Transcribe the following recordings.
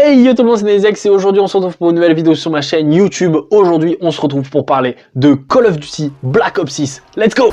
Hey yo tout le monde, c'est Nezex et aujourd'hui on se retrouve pour une nouvelle vidéo sur ma chaîne YouTube. Aujourd'hui on se retrouve pour parler de Call of Duty Black Ops 6. Let's go!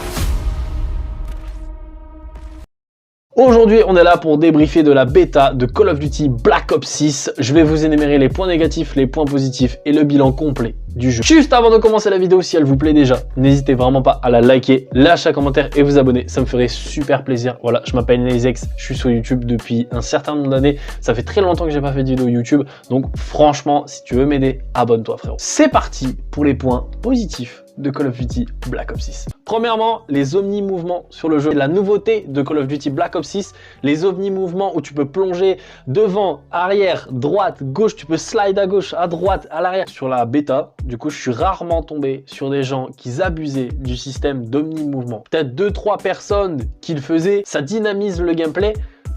Aujourd'hui, on est là pour débriefer de la bêta de Call of Duty Black Ops 6. Je vais vous énumérer les points négatifs, les points positifs et le bilan complet du jeu. Juste avant de commencer la vidéo, si elle vous plaît déjà, n'hésitez vraiment pas à la liker, lâcher un commentaire et vous abonner. Ça me ferait super plaisir. Voilà, je m'appelle Nezex, je suis sur YouTube depuis un certain nombre d'années. Ça fait très longtemps que j'ai pas fait de vidéo YouTube. Donc franchement, si tu veux m'aider, abonne-toi frérot. C'est parti pour les points positifs de Call of Duty Black Ops 6. Premièrement, les omni-mouvements sur le jeu. La nouveauté de Call of Duty Black Ops 6, les omni-mouvements où tu peux plonger devant, arrière, droite, gauche, tu peux slide à gauche, à droite, à l'arrière. Sur la bêta, du coup, je suis rarement tombé sur des gens qui abusaient du système d'omni-mouvement. Peut-être 2-3 personnes qui le faisaient, ça dynamise le gameplay.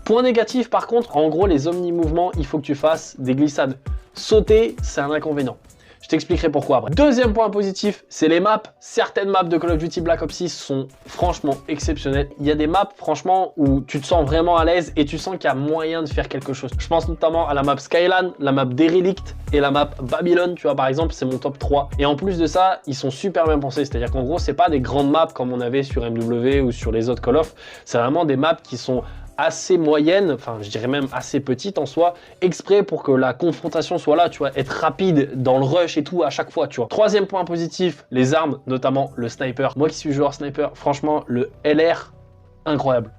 Point négatif par contre, en gros, les omni-mouvements, il faut que tu fasses des glissades. Sauter, c'est un inconvénient. Je t'expliquerai pourquoi après. Deuxième point positif, c'est les maps. Certaines maps de Call of Duty Black Ops 6 sont franchement exceptionnelles. Il y a des maps franchement où tu te sens vraiment à l'aise et tu sens qu'il y a moyen de faire quelque chose. Je pense notamment à la map Skyland, la map Derelict et la map Babylon, tu vois par exemple, c'est mon top 3. Et en plus de ça, ils sont super bien pensés. C'est-à-dire qu'en gros, c'est pas des grandes maps comme on avait sur MW ou sur les autres Call of. C'est vraiment des maps qui sont assez moyenne, enfin je dirais même assez petite en soi, exprès pour que la confrontation soit là, tu vois, être rapide dans le rush et tout à chaque fois, tu vois. Troisième point positif, les armes, notamment le sniper. Moi qui suis joueur sniper, franchement, le LR, incroyable,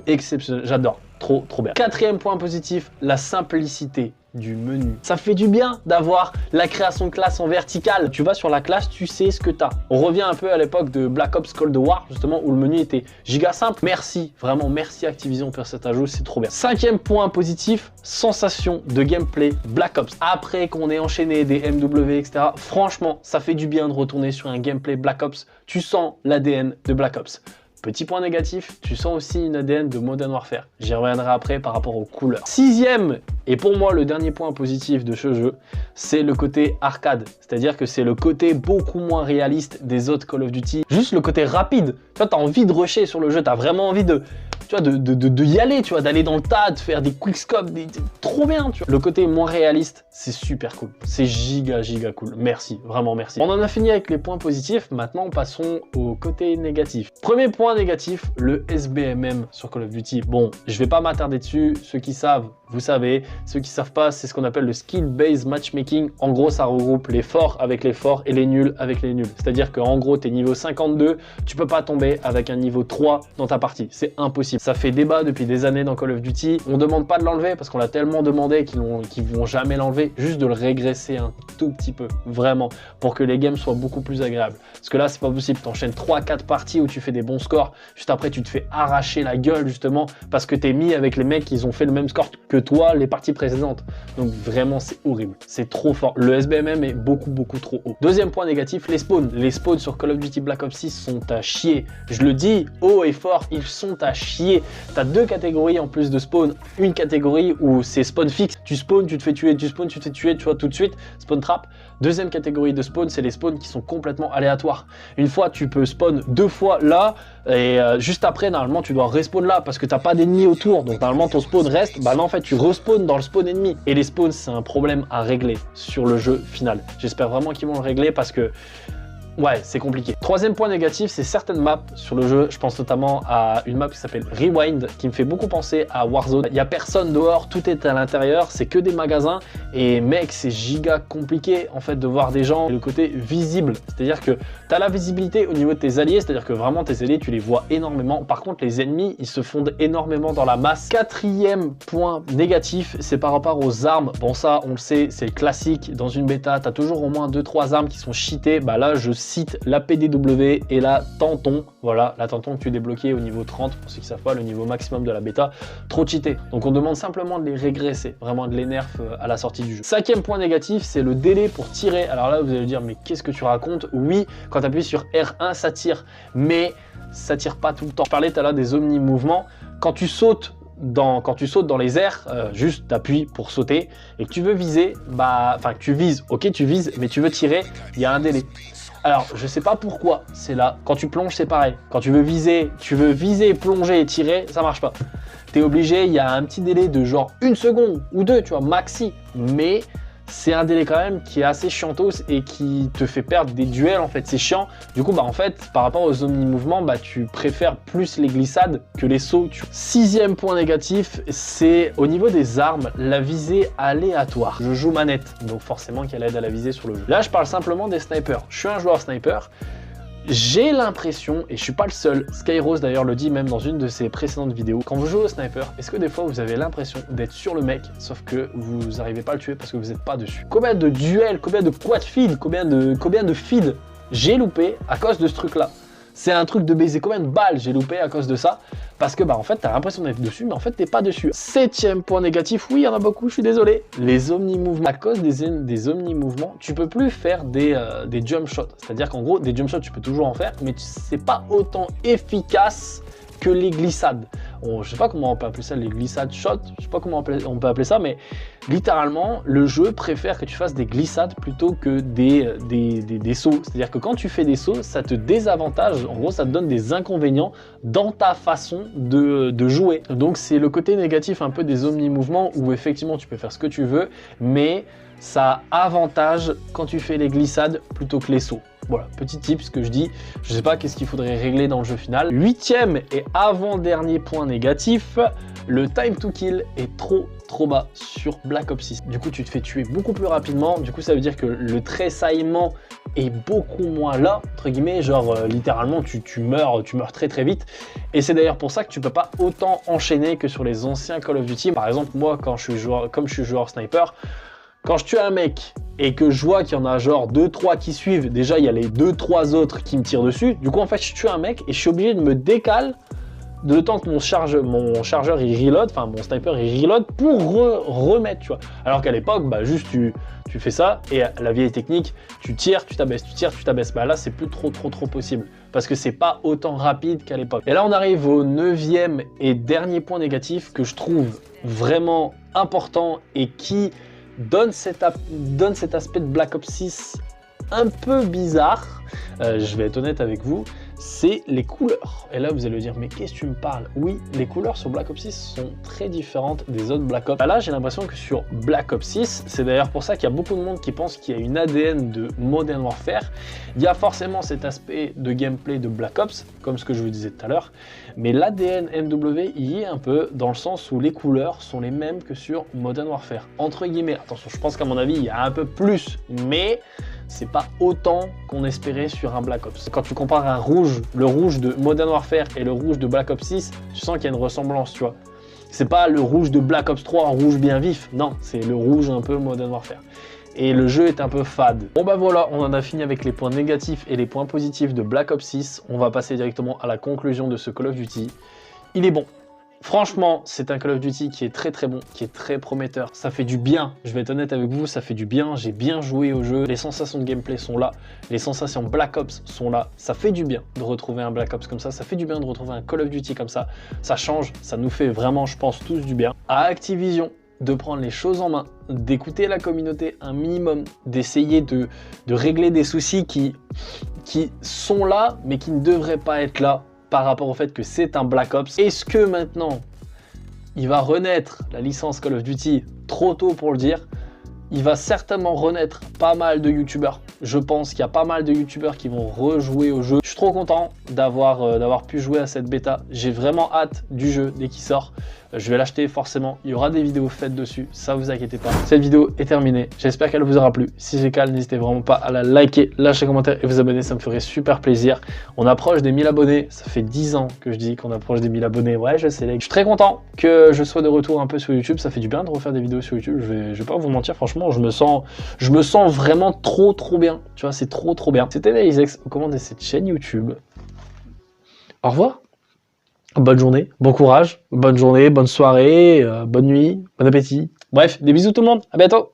exceptionnel, j'adore, trop bien. Quatrième point positif, la simplicité du menu. Ça fait du bien d'avoir la création de classe en verticale. Tu vas sur la classe, tu sais ce que tu as. On revient un peu à l'époque de Black Ops Cold War, justement, où le menu était giga simple. Merci, vraiment merci Activision pour cet ajout, c'est trop bien. Cinquième point positif, sensation de gameplay Black Ops. Après qu'on ait enchaîné des MW, etc., franchement, ça fait du bien de retourner sur un gameplay Black Ops. Tu sens l'ADN de Black Ops. Petit point négatif, tu sens aussi une ADN de Modern Warfare. J'y reviendrai après par rapport aux couleurs. Sixième, et pour moi le dernier point positif de ce jeu, c'est le côté arcade. C'est-à-dire que c'est le côté beaucoup moins réaliste des autres Call of Duty. Juste le côté rapide. Tu vois, t'as envie de rusher sur le jeu, t'as vraiment envie de... Tu vois, de y aller, tu vois, d'aller dans le tas, de faire des quickscopes, trop bien, tu vois. Le côté moins réaliste, c'est super cool. C'est giga cool. Merci, vraiment merci. On en a fini avec les points positifs, maintenant passons au côté négatif. Premier point négatif, le SBMM sur Call of Duty. Bon, je vais pas m'attarder dessus, ceux qui savent, vous savez. Ceux qui savent pas, c'est ce qu'on appelle le skill-based matchmaking. En gros, ça regroupe les forts avec les forts et les nuls avec les nuls. C'est-à-dire qu'en gros, t'es niveau 52, tu peux pas tomber avec un niveau 3 dans ta partie. C'est impossible. Ça fait débat depuis des années dans Call of Duty. On demande pas de l'enlever parce qu'on l'a tellement demandé qu'ils vont jamais l'enlever. Juste de le régresser un tout petit peu, vraiment, pour que les games soient beaucoup plus agréables. Parce que là, c'est pas possible. T'enchaînes 3-4 parties où tu fais des bons scores. Juste après, tu te fais arracher la gueule, justement, parce que t'es mis avec les mecs qui ont fait le même score que toi les parties précédentes. Donc vraiment, c'est horrible. C'est trop fort. Le SBMM est beaucoup trop haut. Deuxième point négatif, les spawns. Les spawns sur Call of Duty Black Ops 6 sont à chier. Je le dis haut et fort, ils sont à chier. T'as deux catégories en plus de spawn. Une catégorie où c'est spawn fixe. Tu spawns, tu te fais tuer, tu spawns, tu te fais tuer, tu vois, tout de suite. Spawn trap. Deuxième catégorie de spawn, c'est les spawns qui sont complètement aléatoires. Une fois, tu peux spawn 2 fois là, et juste après, normalement, tu dois respawn là, parce que t'as pas d'ennemis autour. Donc, normalement, ton spawn reste. Bah là, en fait, tu respawns dans le spawn ennemi. Et les spawns, c'est un problème à régler sur le jeu final. J'espère vraiment qu'ils vont le régler parce que... ouais, c'est compliqué. Troisième point négatif, c'est certaines maps sur le jeu. Je pense notamment à une map qui s'appelle Rewind, qui me fait beaucoup penser à Warzone. Il n'y a personne dehors, tout est à l'intérieur, c'est que des magasins. Et mec, c'est giga compliqué en fait de voir des gens. Et le côté visible, c'est-à-dire que tu as la visibilité au niveau de tes alliés, c'est-à-dire que vraiment tes alliés, tu les vois énormément. Par contre, les ennemis, ils se fondent énormément dans la masse. Quatrième point négatif, c'est par rapport aux armes. Bon, ça, on le sait, c'est classique. Dans une bêta, tu as toujours au moins 2-3 armes qui sont cheatées. Bah là, je cite la PDW et la Tanton. Voilà, la Tanton que tu débloquais au niveau 30, pour ceux qui savent pas, le niveau maximum de la bêta, trop cheaté. Donc on demande simplement de les régresser, vraiment de les nerfs à la sortie du jeu. Cinquième point négatif, c'est le délai pour tirer. Alors là, vous allez dire, mais qu'est-ce que tu racontes? Oui, quand tu appuies sur R1, ça tire, mais ça tire pas tout le temps. Je parlais tout à l'heure des omni-mouvements. Quand tu sautes dans les airs, juste t'appuies pour sauter et que tu veux viser, bah, enfin que tu vises, ok tu vises, mais tu veux tirer, il y a un délai. Alors, je sais pas pourquoi c'est là. Quand tu plonges, c'est pareil. Quand tu veux viser, plonger et tirer, ça marche pas. T'es obligé, il y a un petit délai de genre 1 seconde ou 2, tu vois, maxi. Mais c'est un délai quand même qui est assez chiantos et qui te fait perdre des duels en fait, c'est chiant. Du coup, bah en fait, par rapport aux omni-mouvements, bah tu préfères plus les glissades que les sauts. Sixième point négatif, c'est au niveau des armes, la visée aléatoire. Je joue manette, donc forcément qu'elle aide à la visée sur le jeu. Là, je parle simplement des snipers. Je suis un joueur sniper. J'ai l'impression, et je suis pas le seul, Skyrose d'ailleurs le dit même dans une de ses précédentes vidéos, quand vous jouez au sniper, est-ce que des fois vous avez l'impression d'être sur le mec, sauf que vous n'arrivez pas à le tuer parce que vous n'êtes pas dessus? Combien de duels, combien de quad feed, combien de feed j'ai loupé à cause de ce truc-là? C'est un truc de baiser. Combien de balles j'ai loupé à cause de ça? Parce que bah en fait t'as l'impression d'être dessus, mais en fait t'es pas dessus. Septième point négatif, oui il y en a beaucoup, je suis désolé. Les omni-mouvements. À cause des omni-mouvements, tu peux plus faire des jump shots. C'est-à-dire qu'en gros, des jump shots tu peux toujours en faire, mais c'est pas autant efficace que les glissades. Je sais pas comment on peut appeler ça, les glissades shots, je sais pas comment on peut appeler ça, mais littéralement, le jeu préfère que tu fasses des glissades plutôt que des sauts. C'est-à-dire que quand tu fais des sauts, ça te désavantage, en gros, ça te donne des inconvénients dans ta façon de jouer. Donc c'est le côté négatif un peu des omni-mouvements où effectivement tu peux faire ce que tu veux, mais ça avantage quand tu fais les glissades plutôt que les sauts. Voilà, petit tip, ce que je dis, je sais pas qu'est-ce qu'il faudrait régler dans le jeu final. Huitième et avant-dernier point négatif, le time to kill est trop bas sur Black Ops 6. Du coup, tu te fais tuer beaucoup plus rapidement, du coup ça veut dire que le tressaillement est beaucoup moins là, entre guillemets, genre littéralement tu meurs très vite. Et c'est d'ailleurs pour ça que tu peux pas autant enchaîner que sur les anciens Call of Duty. Par exemple, moi, comme je suis joueur sniper, quand je tue un mec et que je vois qu'il y en a genre 2-3 qui suivent, déjà il y a les 2-3 autres qui me tirent dessus. Du coup en fait je tue un mec et je suis obligé de me décaler de le temps que mon chargeur il reload, enfin mon sniper il reload pour remettre, tu vois. Alors qu'à l'époque, bah juste tu fais ça et la vieille technique, tu tires, tu t'abaisses, tu tires, tu t'abaisses. Bah là c'est plus trop possible parce que c'est pas autant rapide qu'à l'époque. Et là on arrive au 9e et dernier point négatif que je trouve vraiment important et qui donne cet aspect de Black Ops 6 un peu bizarre, je vais être honnête avec vous, c'est les couleurs. Et là vous allez me dire, mais qu'est-ce que tu me parles? Oui, les couleurs sur Black Ops 6 sont très différentes des autres Black Ops. Là j'ai l'impression que sur Black Ops 6, c'est d'ailleurs pour ça qu'il y a beaucoup de monde qui pense qu'il y a une ADN de Modern Warfare. Il y a forcément cet aspect de gameplay de Black Ops, comme ce que je vous disais tout à l'heure, mais l'ADN MW y est un peu dans le sens où les couleurs sont les mêmes que sur Modern Warfare. Entre guillemets, attention, je pense qu'à mon avis, il y a un peu plus, mais c'est pas autant qu'on espérait sur un Black Ops. Quand tu compares un rouge, le rouge de Modern Warfare et le rouge de Black Ops 6, tu sens qu'il y a une ressemblance, tu vois. C'est pas le rouge de Black Ops 3, un rouge bien vif, non, c'est le rouge un peu Modern Warfare. Et le jeu est un peu fade. Bon bah voilà, on en a fini avec les points négatifs et les points positifs de Black Ops 6. On va passer directement à la conclusion de ce Call of Duty. Il est bon. Franchement, c'est un Call of Duty qui est très bon, qui est très prometteur. Ça fait du bien, je vais être honnête avec vous, ça fait du bien. J'ai bien joué au jeu, les sensations de gameplay sont là, les sensations Black Ops sont là. Ça fait du bien de retrouver un Black Ops comme ça fait du bien de retrouver un Call of Duty comme ça. Ça change, ça nous fait vraiment, je pense, tous du bien. À Activision, de prendre les choses en main, d'écouter la communauté un minimum, d'essayer de régler des soucis qui sont là, mais qui ne devraient pas être là, par rapport au fait que c'est un Black Ops. Est-ce que maintenant, il va renaître la licence Call of Duty? Trop tôt pour le dire. Il va certainement renaître pas mal de youtubeurs. Je pense qu'il y a pas mal de youtubeurs qui vont rejouer au jeu. Je suis trop content d'avoir pu jouer à cette bêta. J'ai vraiment hâte du jeu dès qu'il sort. Je vais l'acheter forcément. Il y aura des vidéos faites dessus, ça vous inquiétez pas. Cette vidéo est terminée. J'espère qu'elle vous aura plu. Si c'est le cas, n'hésitez vraiment pas à la liker, lâcher un commentaire et vous abonner. Ça me ferait super plaisir. On approche des 1000 abonnés. Ça fait 10 ans que je dis qu'on approche des 1000 abonnés. Ouais, je sais. Je suis très content que je sois de retour un peu sur YouTube. Ça fait du bien de refaire des vidéos sur YouTube. Je vais pas vous mentir, franchement, je me sens vraiment trop bien. Tu vois, c'est trop bien. C'était Naizex aux commandes de cette chaîne YouTube. Au revoir. Bonne journée, bon courage, bonne journée, bonne soirée, bonne nuit, bon appétit. Bref, des bisous tout le monde, à bientôt.